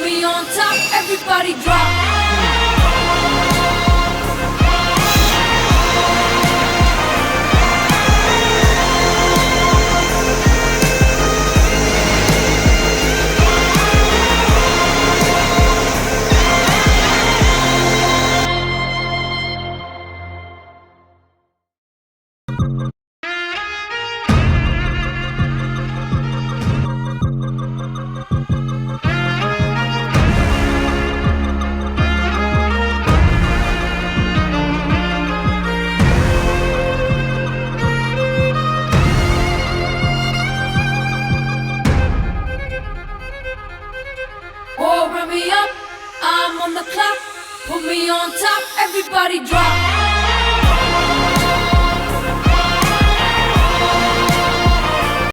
me on top, everybody drop. Oh, run me up, I'm on the clock. Put me on top, everybody drop.